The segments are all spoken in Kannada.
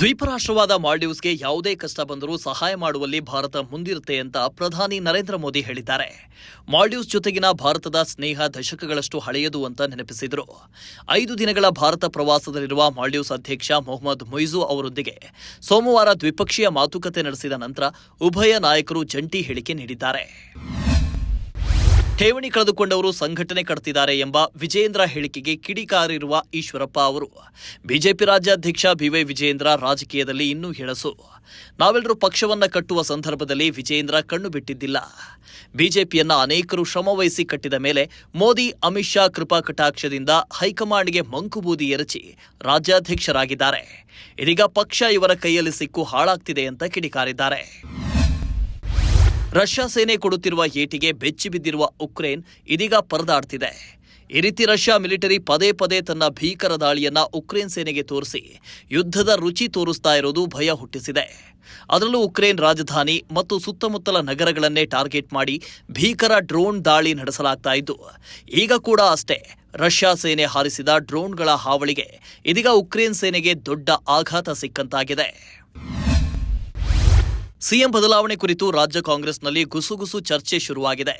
ದ್ವೀಪ ರಾಷ್ಟ್ರವಾದ ಮಾಲ್ಡೀವ್ಸ್ಗೆ ಯಾವುದೇ ಕಷ್ಟ ಬಂದರೂ ಸಹಾಯ ಮಾಡುವಲ್ಲಿ ಭಾರತ ಮುಂದಿರುತ್ತೆ ಅಂತ ಪ್ರಧಾನಿ ನರೇಂದ್ರ ಮೋದಿ ಹೇಳಿದ್ದಾರೆ. ಮಾಲ್ಡೀವ್ಸ್ ಜೊತೆಗಿನ ಭಾರತದ ಸ್ನೇಹ ದಶಕಗಳಷ್ಟು ಹಳೆಯದು ಅಂತ ನೆನಪಿಸಿದರು. 5 ದಿನಗಳ ಭಾರತ ಪ್ರವಾಸದಲ್ಲಿರುವ ಮಾಲ್ಡೀವ್ಸ್ ಅಧ್ಯಕ್ಷ ಮೊಹಮ್ಮದ್ ಮೊಯ್ಜು ಅವರೊಂದಿಗೆ ಸೋಮವಾರ ದ್ವಿಪಕ್ಷೀಯ ಮಾತುಕತೆ ನಡೆಸಿದ ನಂತರ ಉಭಯ ನಾಯಕರು ಜಂಟಿ ಹೇಳಿಕೆ ನೀಡಿದ್ದಾರೆ. ಠೇವಣಿ ಕಳೆದುಕೊಂಡವರು ಸಂಘಟನೆ ಕಟ್ತಿದ್ದಾರೆ ಎಂಬ ವಿಜಯೇಂದ್ರ ಹೇಳಿಕೆಗೆ ಕಿಡಿಕಾರಿರುವ ಈಶ್ವರಪ್ಪ ಅವರು ಬಿಜೆಪಿ ರಾಜ್ಯಾಧ್ಯಕ್ಷ ಬಿವೈ ವಿಜಯೇಂದ್ರ ರಾಜಕೀಯದಲ್ಲಿ ಇನ್ನೂ ಹೆಳಸು. ನಾವೆಲ್ಲರೂ ಪಕ್ಷವನ್ನ ಕಟ್ಟುವ ಸಂದರ್ಭದಲ್ಲಿ ವಿಜಯೇಂದ್ರ ಕಣ್ಣು ಬಿಟ್ಟಿದ್ದಿಲ್ಲ. ಬಿಜೆಪಿಯನ್ನ ಅನೇಕರು ಶ್ರಮವಹಿಸಿ ಕಟ್ಟಿದ ಮೇಲೆ ಮೋದಿ ಅಮಿತ್ ಶಾ ಕೃಪಾ ಕಟಾಕ್ಷದಿಂದ ಹೈಕಮಾಂಡ್ಗೆ ಮಂಕುಬೂದಿ ಎರಚಿ ರಾಜ್ಯಾಧ್ಯಕ್ಷರಾಗಿದ್ದಾರೆ. ಇದೀಗ ಪಕ್ಷ ಇವರ ಕೈಯಲ್ಲಿ ಸಿಕ್ಕು ಹಾಳಾಗ್ತಿದೆ ಅಂತ ಕಿಡಿಕಾರಿದ್ದಾರೆ. ರಷ್ಯಾ ಸೇನೆ ಕೊಡುತ್ತಿರುವ ಏಟಿಗೆ ಬೆಚ್ಚಿ ಬಿದ್ದಿರುವ ಉಕ್ರೇನ್ ಇದೀಗ ಪರದಾಡ್ತಿದೆ. ಈ ರೀತಿ ರಷ್ಯಾ ಮಿಲಿಟರಿ ಪದೇ ಪದೇ ತನ್ನ ಭೀಕರ ದಾಳಿಯನ್ನ ಉಕ್ರೇನ್ ಸೇನೆಗೆ ತೋರಿಸಿ ಯುದ್ಧದ ರುಚಿ ತೋರಿಸ್ತಾ ಇರೋದು ಭಯ ಹುಟ್ಟಿಸಿದೆ. ಅದರಲ್ಲೂ ಉಕ್ರೇನ್ ರಾಜಧಾನಿ ಮತ್ತು ಸುತ್ತಮುತ್ತಲ ನಗರಗಳನ್ನೇ ಟಾರ್ಗೆಟ್ ಮಾಡಿ ಭೀಕರ ಡ್ರೋನ್ ದಾಳಿ ನಡೆಸಲಾಗ್ತಾ ಇದ್ದು, ಈಗ ಕೂಡ ಅಷ್ಟೇ ರಷ್ಯಾ ಸೇನೆ ಹಾರಿಸಿದ ಡ್ರೋನ್ಗಳ ಹಾವಳಿಗೆ ಇದೀಗ ಉಕ್ರೇನ್ ಸೇನೆಗೆ ದೊಡ್ಡ ಆಘಾತ ಸಿಕ್ಕಂತಾಗಿದೆ. ಸಿಎಂ ಬದಲಾವಣೆ ಕುರಿತು ರಾಜ್ಯ ಕಾಂಗ್ರೆಸ್ನಲ್ಲಿ ಗುಸುಗುಸು ಚರ್ಚೆ ಶುರುವಾಗಿದೆ.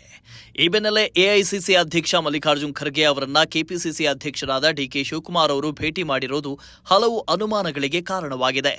ಈ ಬೆನ್ನಲ್ಲೇ ಎಐಸಿಸಿ ಅಧ್ಯಕ್ಷ ಮಲ್ಲಿಕಾರ್ಜುನ್ ಖರ್ಗೆ ಅವರನ್ನ ಕೆಪಿಸಿಸಿ ಅಧ್ಯಕ್ಷರಾದ ಡಿಕೆ ಶಿವಕುಮಾರ್ ಅವರು ಭೇಟಿ ಮಾಡಿರೋದು ಹಲವು ಅನುಮಾನಗಳಿಗೆ ಕಾರಣವಾಗಿದೆ.